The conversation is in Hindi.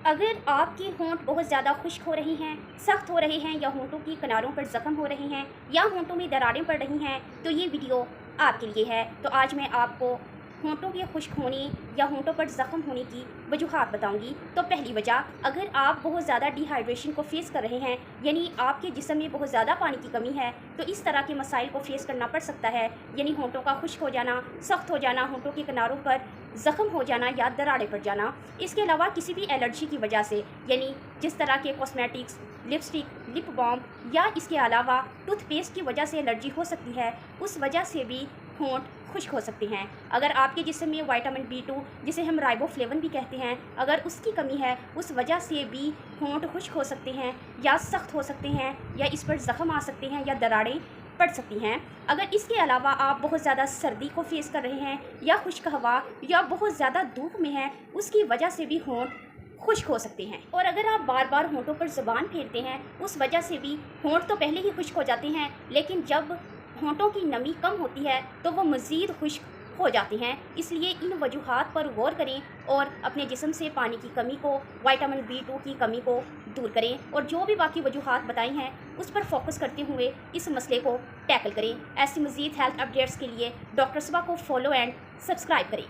अगर आपके होंठ बहुत ज़्यादा खुश्क हो रहे हैं, सख्त हो रहे हैं या होंठों की किनारों पर ज़ख्म हो रहे हैं या होंठों में दरारें पड़ रही हैं, तो ये वीडियो आपके लिए है। तो आज मैं आपको होंठों के खुश्क होने या होंठों पर ज़ख्म होने की वजूहात बताऊंगी। तो पहली वजह, अगर आप बहुत ज़्यादा डिहाइड्रेशन को फेस कर रहे हैं, यानी आपके जिस्म में बहुत ज़्यादा पानी की कमी है, तो इस तरह के मसाइल को फेस करना पड़ सकता है। यानी होंठों का खुश्क हो जाना, सख्त हो जाना, होंठों के किनारों पर ज़ख्म हो जाना या दरारें पड़ जाना। इसके अलावा किसी भी एलर्जी की वजह से, यानी जिस तरह के कॉस्मेटिक्स, लिपस्टिक, लिप बाम या इसके अलावा टूथपेस्ट की वजह से एलर्जी हो सकती है, उस वजह से भी होंठ खुश्क हो सकते हैं। अगर आपके जिस्म में विटामिन B2, जिसे हम राइबोफ्लेविन भी कहते हैं, अगर उसकी कमी है, उस वजह से भी होंठ खुश्क हो सकते हैं या सख्त हो सकते हैं या इस पर ज़ख्म आ सकते हैं या दरारें पड़ सकती हैं। अगर इसके अलावा आप बहुत ज़्यादा सर्दी को फेस कर रहे हैं या खुश्क हवा या बहुत ज़्यादा धूप में हैं, उसकी वजह से भी होंठ खुश्क हो सकते हैं। और अगर आप बार बार होंठों पर ज़ुबान फेरते हैं, उस वजह से भी होंठ तो पहले ही खुश्क हो जाते हैं, लेकिन जब होंठों की नमी कम होती है तो वो मज़ीद खुश्क हो जाते हैं। इसलिए इन वजूहात पर गौर करें और अपने जिस्म से पानी की कमी को, विटामिन B2 की कमी को दूर करें और जो भी बाकी वजूहात बताई हैं उस पर फोकस करते हुए इस मसले को टैकल करें। ऐसी मज़ीद हेल्थ अपडेट्स के लिए डॉक्टर सबा को फॉलो एंड सब्सक्राइब करें।